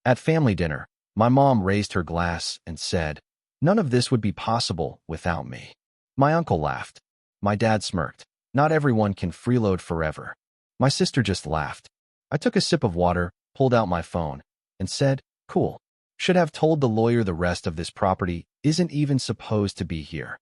At family dinner, my mom raised her glass and said, "None of this would be possible without me." My uncle laughed. My dad smirked. Not everyone can freeload forever. My sister just laughed. I took a sip of water, pulled out my phone, and said, "Cool. Should have told the lawyer the rest of this property isn't even supposed to be here."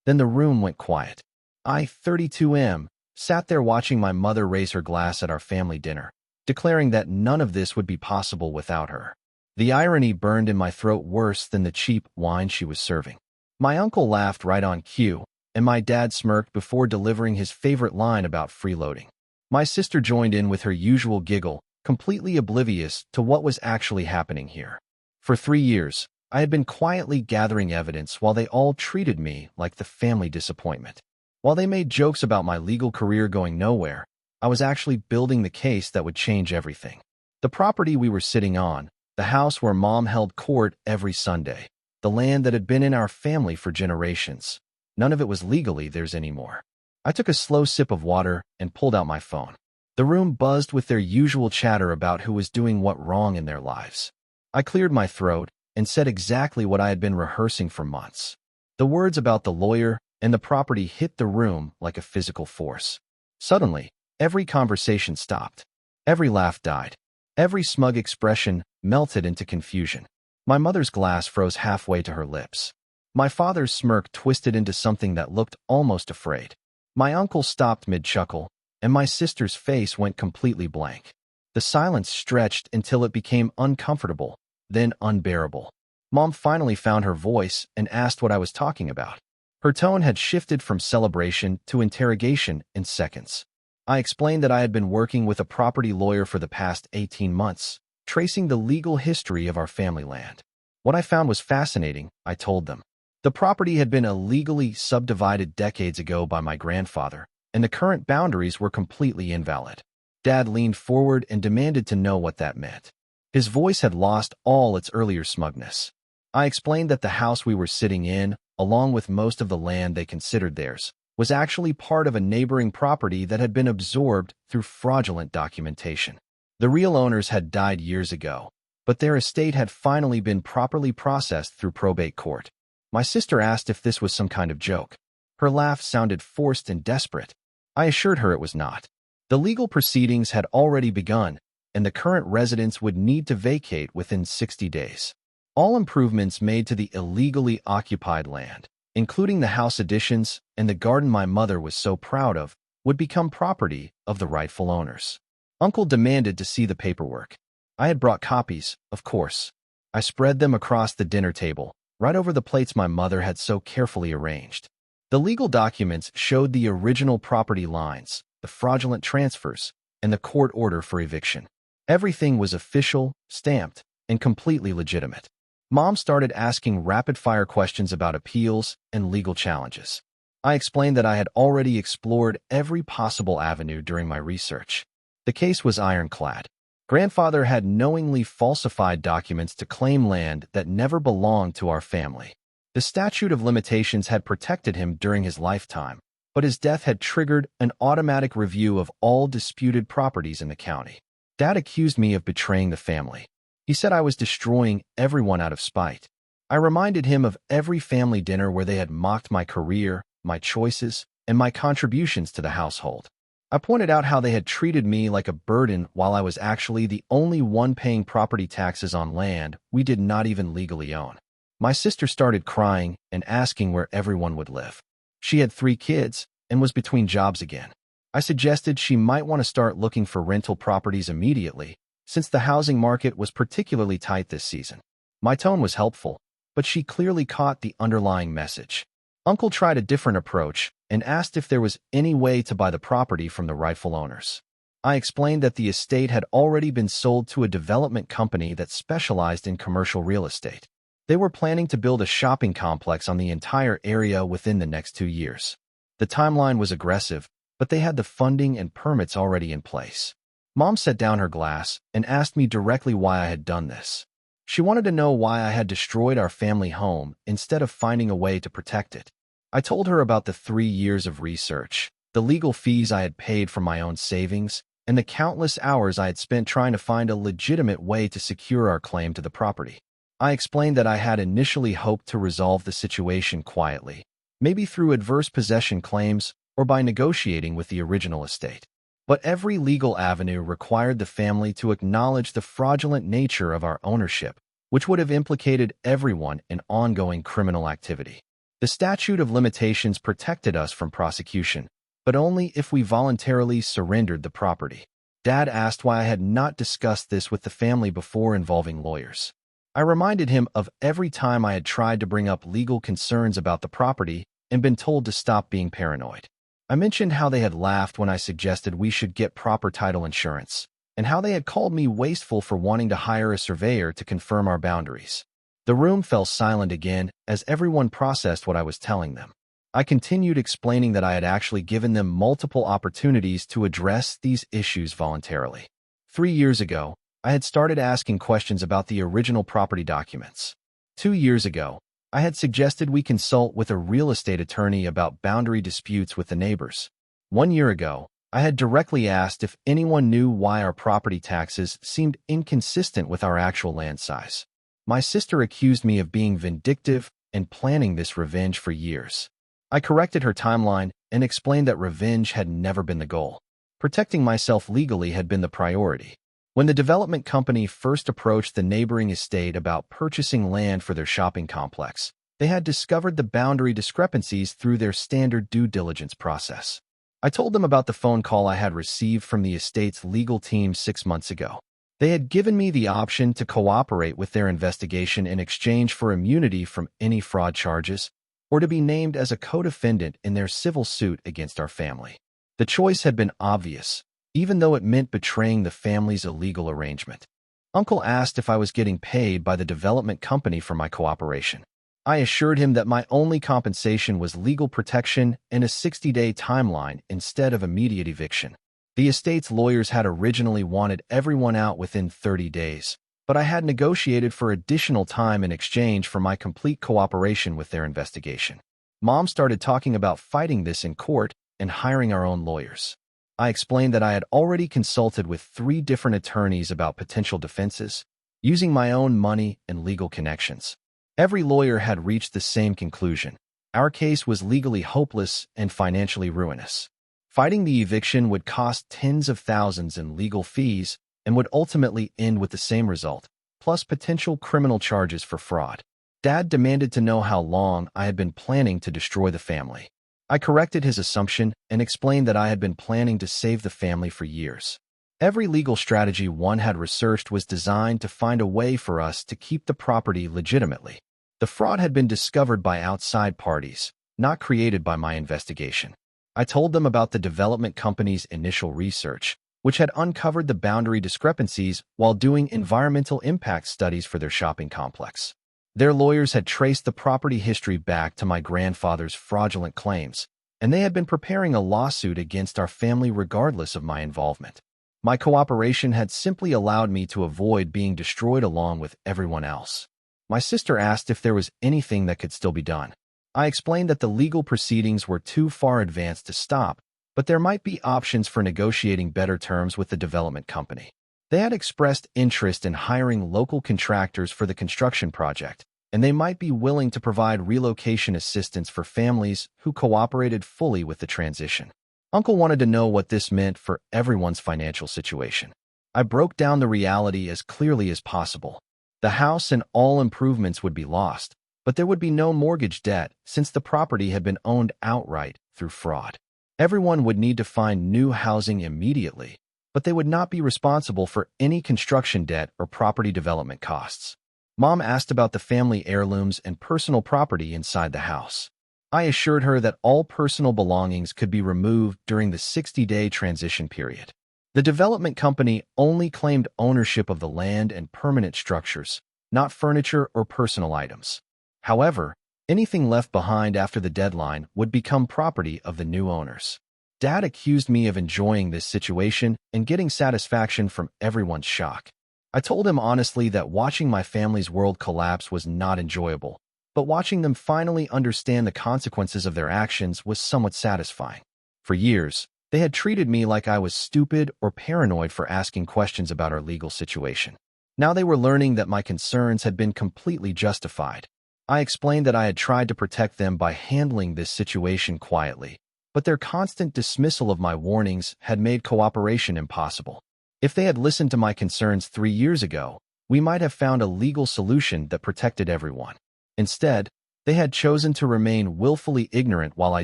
Then the room went quiet. I, 32M, sat there watching my mother raise her glass at our family dinner, declaring that none of this would be possible without her. The irony burned in my throat worse than the cheap wine she was serving. My uncle laughed right on cue, and my dad smirked before delivering his favorite line about freeloading. My sister joined in with her usual giggle, completely oblivious to what was actually happening here. For 3 years, I had been quietly gathering evidence while they all treated me like the family disappointment. While they made jokes about my legal career going nowhere, I was actually building the case that would change everything. The property we were sitting on, the house where Mom held court every Sunday, the land that had been in our family for generations. None of it was legally theirs anymore. I took a slow sip of water and pulled out my phone. The room buzzed with their usual chatter about who was doing what wrong in their lives. I cleared my throat and said exactly what I had been rehearsing for months. The words about the lawyer and the property hit the room like a physical force. Suddenly, every conversation stopped. Every laugh died. Every smug expression melted into confusion. My mother's glass froze halfway to her lips. My father's smirk twisted into something that looked almost afraid. My uncle stopped mid-chuckle, and my sister's face went completely blank. The silence stretched until it became uncomfortable, then unbearable. Mom finally found her voice and asked what I was talking about. Her tone had shifted from celebration to interrogation in seconds. I explained that I had been working with a property lawyer for the past 18 months, tracing the legal history of our family land. What I found was fascinating, I told them. The property had been illegally subdivided decades ago by my grandfather, and the current boundaries were completely invalid. Dad leaned forward and demanded to know what that meant. His voice had lost all its earlier smugness. I explained that the house we were sitting in, along with most of the land they considered theirs, was actually part of a neighboring property that had been absorbed through fraudulent documentation. The real owners had died years ago, but their estate had finally been properly processed through probate court. My sister asked if this was some kind of joke. Her laugh sounded forced and desperate. I assured her it was not. The legal proceedings had already begun, and the current residents would need to vacate within 60 days. All improvements made to the illegally occupied land, including the house additions and the garden my mother was so proud of, would become property of the rightful owners. Uncle demanded to see the paperwork. I had brought copies, of course. I spread them across the dinner table, right over the plates my mother had so carefully arranged. The legal documents showed the original property lines, the fraudulent transfers, and the court order for eviction. Everything was official, stamped, and completely legitimate. Mom started asking rapid-fire questions about appeals and legal challenges. I explained that I had already explored every possible avenue during my research. The case was ironclad. Grandfather had knowingly falsified documents to claim land that never belonged to our family. The statute of limitations had protected him during his lifetime, but his death had triggered an automatic review of all disputed properties in the county. Dad accused me of betraying the family. He said I was destroying everyone out of spite. I reminded him of every family dinner where they had mocked my career, my choices, and my contributions to the household. I pointed out how they had treated me like a burden while I was actually the only one paying property taxes on land we did not even legally own. My sister started crying and asking where everyone would live. She had 3 kids and was between jobs again. I suggested she might want to start looking for rental properties immediately, since the housing market was particularly tight this season. My tone was helpful, but she clearly caught the underlying message. Uncle tried a different approach and asked if there was any way to buy the property from the rightful owners. I explained that the estate had already been sold to a development company that specialized in commercial real estate. They were planning to build a shopping complex on the entire area within the next 2 years. The timeline was aggressive, but they had the funding and permits already in place. Mom set down her glass and asked me directly why I had done this. She wanted to know why I had destroyed our family home instead of finding a way to protect it. I told her about the 3 years of research, the legal fees I had paid from my own savings, and the countless hours I had spent trying to find a legitimate way to secure our claim to the property. I explained that I had initially hoped to resolve the situation quietly, maybe through adverse possession claims or by negotiating with the original estate. But every legal avenue required the family to acknowledge the fraudulent nature of our ownership, which would have implicated everyone in ongoing criminal activity. The statute of limitations protected us from prosecution, but only if we voluntarily surrendered the property. Dad asked why I had not discussed this with the family before involving lawyers. I reminded him of every time I had tried to bring up legal concerns about the property and been told to stop being paranoid. I mentioned how they had laughed when I suggested we should get proper title insurance, and how they had called me wasteful for wanting to hire a surveyor to confirm our boundaries. The room fell silent again as everyone processed what I was telling them. I continued explaining that I had actually given them multiple opportunities to address these issues voluntarily. 3 years ago, I had started asking questions about the original property documents. 2 years ago, I had suggested we consult with a real estate attorney about boundary disputes with the neighbors. 1 year ago, I had directly asked if anyone knew why our property taxes seemed inconsistent with our actual land size. My sister accused me of being vindictive and planning this revenge for years. I corrected her timeline and explained that revenge had never been the goal. Protecting myself legally had been the priority. When the development company first approached the neighboring estate about purchasing land for their shopping complex, they had discovered the boundary discrepancies through their standard due diligence process. I told them about the phone call I had received from the estate's legal team 6 months ago. They had given me the option to cooperate with their investigation in exchange for immunity from any fraud charges, or to be named as a co-defendant in their civil suit against our family. The choice had been obvious, even though it meant betraying the family's illegal arrangement. Uncle asked if I was getting paid by the development company for my cooperation. I assured him that my only compensation was legal protection and a 60-day timeline instead of immediate eviction. The estate's lawyers had originally wanted everyone out within 30 days, but I had negotiated for additional time in exchange for my complete cooperation with their investigation. Mom started talking about fighting this in court and hiring our own lawyers. I explained that I had already consulted with 3 different attorneys about potential defenses, using my own money and legal connections. Every lawyer had reached the same conclusion. Our case was legally hopeless and financially ruinous. Fighting the eviction would cost tens of thousands in legal fees and would ultimately end with the same result, plus potential criminal charges for fraud. Dad demanded to know how long I had been planning to destroy the family. I corrected his assumption and explained that I had been planning to save the family for years. Every legal strategy one had researched was designed to find a way for us to keep the property legitimately. The fraud had been discovered by outside parties, not created by my investigation. I told them about the development company's initial research, which had uncovered the boundary discrepancies while doing environmental impact studies for their shopping complex. Their lawyers had traced the property history back to my grandfather's fraudulent claims, and they had been preparing a lawsuit against our family regardless of my involvement. My cooperation had simply allowed me to avoid being destroyed along with everyone else. My sister asked if there was anything that could still be done. I explained that the legal proceedings were too far advanced to stop, but there might be options for negotiating better terms with the development company. They had expressed interest in hiring local contractors for the construction project, and they might be willing to provide relocation assistance for families who cooperated fully with the transition. Uncle wanted to know what this meant for everyone's financial situation. I broke down the reality as clearly as possible. The house and all improvements would be lost, but there would be no mortgage debt since the property had been owned outright through fraud. Everyone would need to find new housing immediately, but they would not be responsible for any construction debt or property development costs. Mom asked about the family heirlooms and personal property inside the house. I assured her that all personal belongings could be removed during the 60-day transition period. The development company only claimed ownership of the land and permanent structures, not furniture or personal items. However, anything left behind after the deadline would become property of the new owners. Dad accused me of enjoying this situation and getting satisfaction from everyone's shock. I told him honestly that watching my family's world collapse was not enjoyable, but watching them finally understand the consequences of their actions was somewhat satisfying. For years, They had treated me like I was stupid or paranoid for asking questions about our legal situation. Now they were learning that my concerns had been completely justified. I explained that I had tried to protect them by handling this situation quietly, but their constant dismissal of my warnings had made cooperation impossible. If they had listened to my concerns 3 years ago, we might have found a legal solution that protected everyone. Instead, they had chosen to remain willfully ignorant while I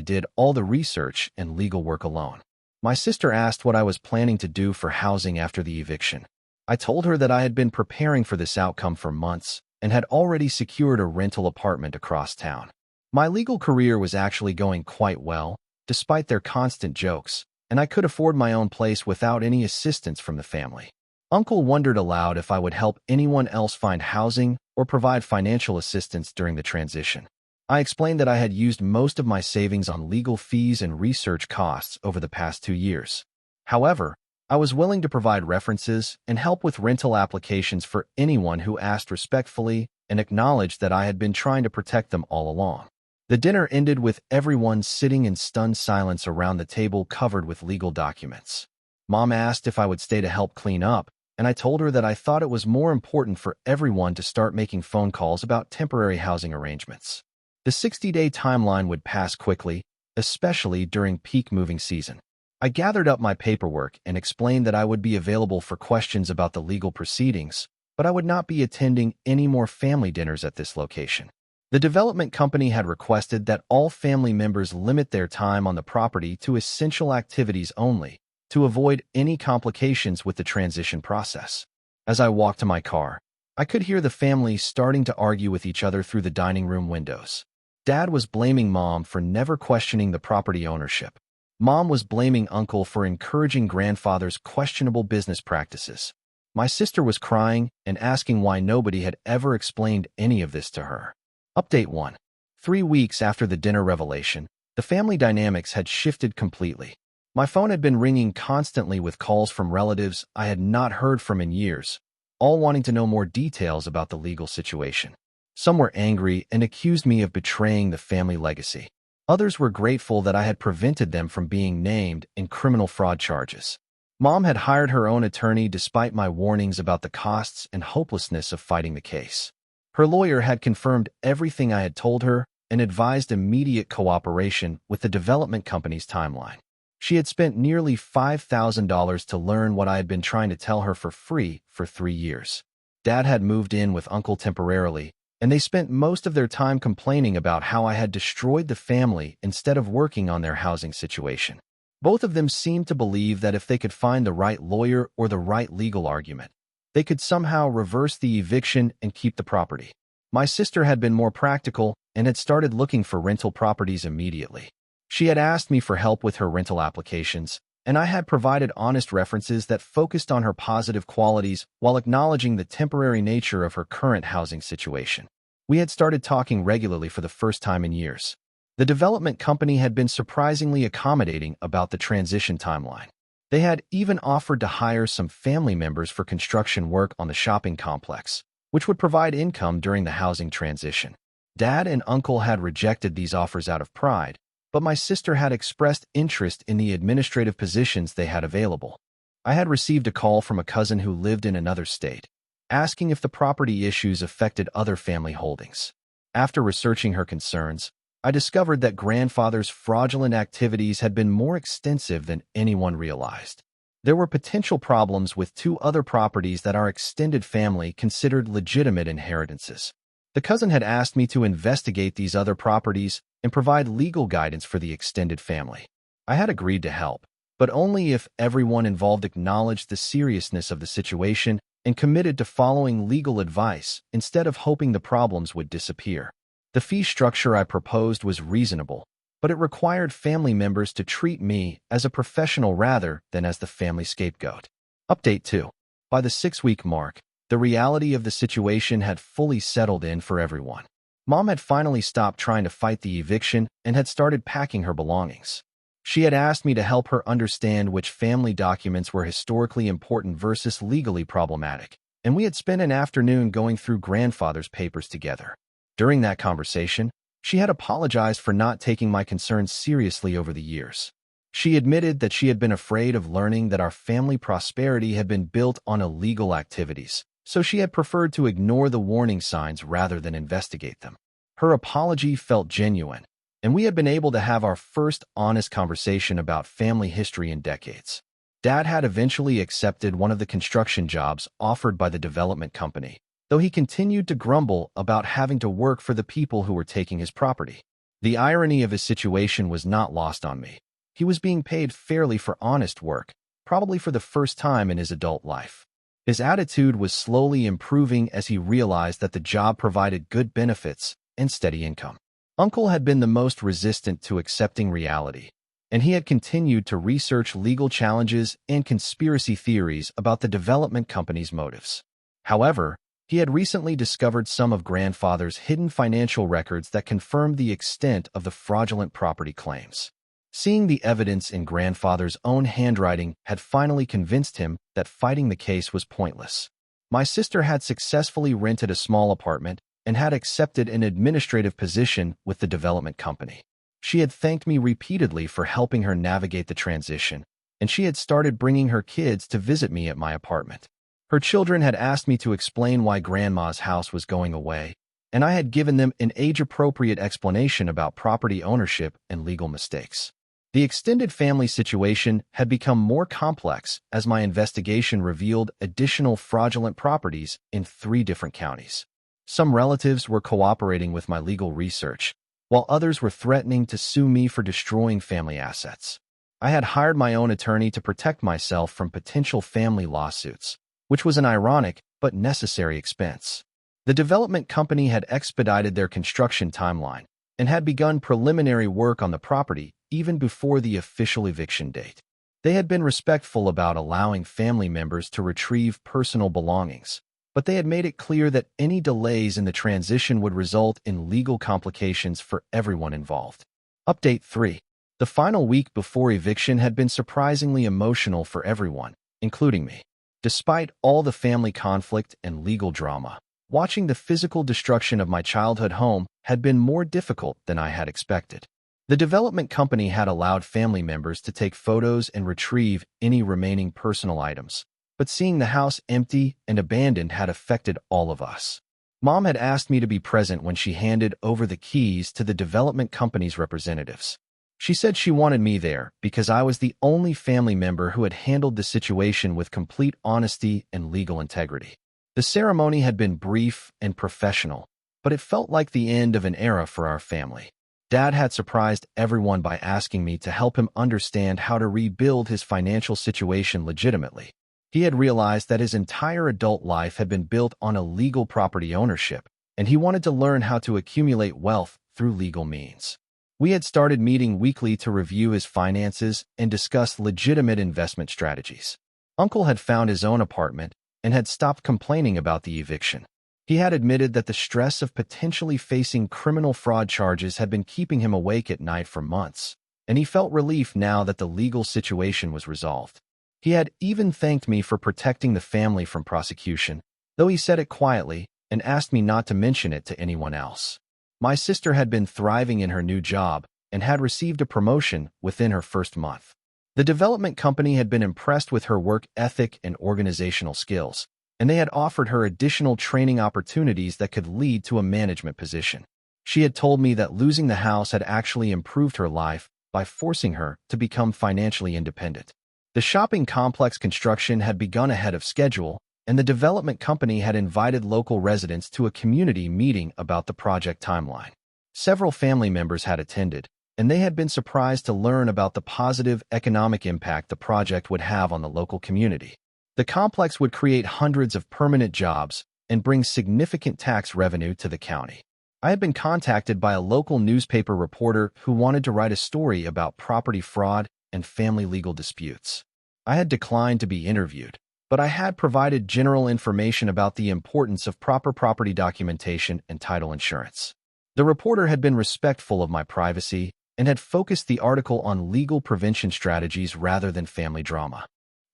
did all the research and legal work alone. My sister asked what I was planning to do for housing after the eviction. I told her that I had been preparing for this outcome for months and had already secured a rental apartment across town. My legal career was actually going quite well, despite their constant jokes, and I could afford my own place without any assistance from the family. Uncle wondered aloud if I would help anyone else find housing or provide financial assistance during the transition. I explained that I had used most of my savings on legal fees and research costs over the past 2 years. However, I was willing to provide references and help with rental applications for anyone who asked respectfully and acknowledged that I had been trying to protect them all along. The dinner ended with everyone sitting in stunned silence around the table covered with legal documents. Mom asked if I would stay to help clean up, and I told her that I thought it was more important for everyone to start making phone calls about temporary housing arrangements. The 60-day timeline would pass quickly, especially during peak moving season. I gathered up my paperwork and explained that I would be available for questions about the legal proceedings, but I would not be attending any more family dinners at this location. The development company had requested that all family members limit their time on the property to essential activities only, to avoid any complications with the transition process. As I walked to my car, I could hear the family starting to argue with each other through the dining room windows. Dad was blaming Mom for never questioning the property ownership. Mom was blaming Uncle for encouraging grandfather's questionable business practices. My sister was crying and asking why nobody had ever explained any of this to her. Update 1. 3 weeks after the dinner revelation, the family dynamics had shifted completely. My phone had been ringing constantly with calls from relatives I had not heard from in years, all wanting to know more details about the legal situation. Some were angry and accused me of betraying the family legacy. Others were grateful that I had prevented them from being named in criminal fraud charges. Mom had hired her own attorney despite my warnings about the costs and hopelessness of fighting the case. Her lawyer had confirmed everything I had told her and advised immediate cooperation with the development company's timeline. She had spent nearly $5,000 to learn what I had been trying to tell her for free for 3 years. Dad had moved in with Uncle temporarily, and they spent most of their time complaining about how I had destroyed the family instead of working on their housing situation. Both of them seemed to believe that if they could find the right lawyer or the right legal argument, they could somehow reverse the eviction and keep the property. My sister had been more practical and had started looking for rental properties immediately. She had asked me for help with her rental applications, and I had provided honest references that focused on her positive qualities while acknowledging the temporary nature of her current housing situation. We had started talking regularly for the first time in years. The development company had been surprisingly accommodating about the transition timeline. They had even offered to hire some family members for construction work on the shopping complex, which would provide income during the housing transition. Dad and Uncle had rejected these offers out of pride, but my sister had expressed interest in the administrative positions they had available. I had received a call from a cousin who lived in another state, asking if the property issues affected other family holdings. After researching her concerns, I discovered that grandfather's fraudulent activities had been more extensive than anyone realized. There were potential problems with 2 other properties that our extended family considered legitimate inheritances. The cousin had asked me to investigate these other properties and provide legal guidance for the extended family. I had agreed to help, but only if everyone involved acknowledged the seriousness of the situation and committed to following legal advice instead of hoping the problems would disappear. The fee structure I proposed was reasonable, but it required family members to treat me as a professional rather than as the family scapegoat. Update 2. By the 6-week mark, the reality of the situation had fully settled in for everyone. Mom had finally stopped trying to fight the eviction and had started packing her belongings. She had asked me to help her understand which family documents were historically important versus legally problematic, and we had spent an afternoon going through grandfather's papers together. During that conversation, she had apologized for not taking my concerns seriously over the years. She admitted that she had been afraid of learning that our family prosperity had been built on illegal activities, so she had preferred to ignore the warning signs rather than investigate them. Her apology felt genuine, and we had been able to have our first honest conversation about family history in decades. Dad had eventually accepted one of the construction jobs offered by the development company, though he continued to grumble about having to work for the people who were taking his property. The irony of his situation was not lost on me. He was being paid fairly for honest work, probably for the first time in his adult life. His attitude was slowly improving as he realized that the job provided good benefits and steady income. Uncle had been the most resistant to accepting reality, and he had continued to research legal challenges and conspiracy theories about the development company's motives. However, he had recently discovered some of grandfather's hidden financial records that confirmed the extent of the fraudulent property claims. Seeing the evidence in grandfather's own handwriting had finally convinced him that fighting the case was pointless. My sister had successfully rented a small apartment and had accepted an administrative position with the development company. She had thanked me repeatedly for helping her navigate the transition, and she had started bringing her kids to visit me at my apartment. Her children had asked me to explain why Grandma's house was going away, and I had given them an age-appropriate explanation about property ownership and legal mistakes. The extended family situation had become more complex as my investigation revealed additional fraudulent properties in 3 different counties. Some relatives were cooperating with my legal research, while others were threatening to sue me for destroying family assets. I had hired my own attorney to protect myself from potential family lawsuits, which was an ironic but necessary expense. The development company had expedited their construction timeline and had begun preliminary work on the property even before the official eviction date. They had been respectful about allowing family members to retrieve personal belongings, but they had made it clear that any delays in the transition would result in legal complications for everyone involved. Update 3. The final week before eviction had been surprisingly emotional for everyone, including me. Despite all the family conflict and legal drama, watching the physical destruction of my childhood home had been more difficult than I had expected. The development company had allowed family members to take photos and retrieve any remaining personal items, but seeing the house empty and abandoned had affected all of us. Mom had asked me to be present when she handed over the keys to the development company's representatives. She said she wanted me there because I was the only family member who had handled the situation with complete honesty and legal integrity. The ceremony had been brief and professional, but it felt like the end of an era for our family. Dad had surprised everyone by asking me to help him understand how to rebuild his financial situation legitimately. He had realized that his entire adult life had been built on illegal property ownership, and he wanted to learn how to accumulate wealth through legal means. We had started meeting weekly to review his finances and discuss legitimate investment strategies. Uncle had found his own apartment and had stopped complaining about the eviction. He had admitted that the stress of potentially facing criminal fraud charges had been keeping him awake at night for months, and he felt relief now that the legal situation was resolved. He had even thanked me for protecting the family from prosecution, though he said it quietly and asked me not to mention it to anyone else. My sister had been thriving in her new job and had received a promotion within her first month. The development company had been impressed with her work ethic and organizational skills, and they had offered her additional training opportunities that could lead to a management position. She had told me that losing the house had actually improved her life by forcing her to become financially independent. The shopping complex construction had begun ahead of schedule, and the development company had invited local residents to a community meeting about the project timeline. Several family members had attended, and they had been surprised to learn about the positive economic impact the project would have on the local community. The complex would create hundreds of permanent jobs and bring significant tax revenue to the county. I had been contacted by a local newspaper reporter who wanted to write a story about property fraud and family legal disputes. I had declined to be interviewed, but I had provided general information about the importance of proper property documentation and title insurance. The reporter had been respectful of my privacy and had focused the article on legal prevention strategies rather than family drama.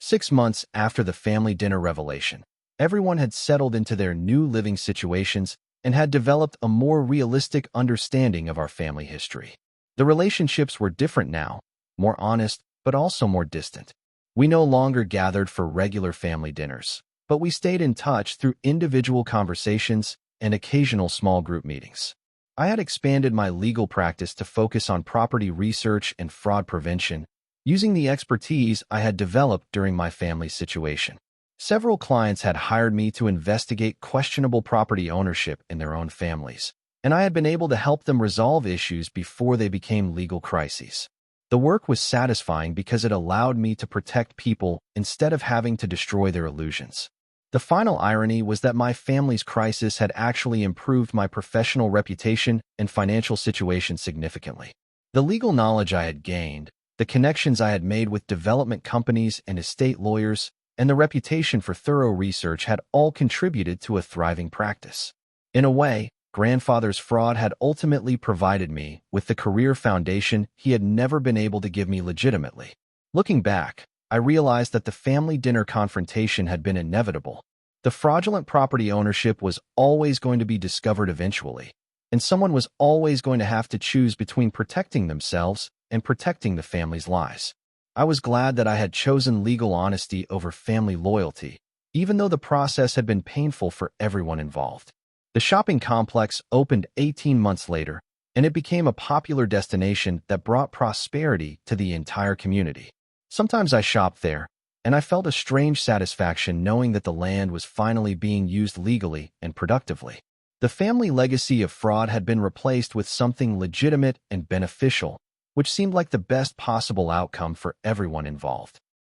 6 months after the family dinner revelation, everyone had settled into their new living situations and had developed a more realistic understanding of our family history. The relationships were different now, more honest, but also more distant. We no longer gathered for regular family dinners, but we stayed in touch through individual conversations and occasional small group meetings. I had expanded my legal practice to focus on property research and fraud prevention, using the expertise I had developed during my family's situation. Several clients had hired me to investigate questionable property ownership in their own families, and I had been able to help them resolve issues before they became legal crises. The work was satisfying because it allowed me to protect people instead of having to destroy their illusions. The final irony was that my family's crisis had actually improved my professional reputation and financial situation significantly. The legal knowledge I had gained, the connections I had made with development companies and estate lawyers, and the reputation for thorough research had all contributed to a thriving practice. In a way, grandfather's fraud had ultimately provided me with the career foundation he had never been able to give me legitimately. Looking back, I realized that the family dinner confrontation had been inevitable. The fraudulent property ownership was always going to be discovered eventually, and someone was always going to have to choose between protecting themselves and protecting the family's lives. I was glad that I had chosen legal honesty over family loyalty, even though the process had been painful for everyone involved. The shopping complex opened 18 months later, and it became a popular destination that brought prosperity to the entire community. Sometimes I shopped there, and I felt a strange satisfaction knowing that the land was finally being used legally and productively. The family legacy of fraud had been replaced with something legitimate and beneficial, which seemed like the best possible outcome for everyone involved.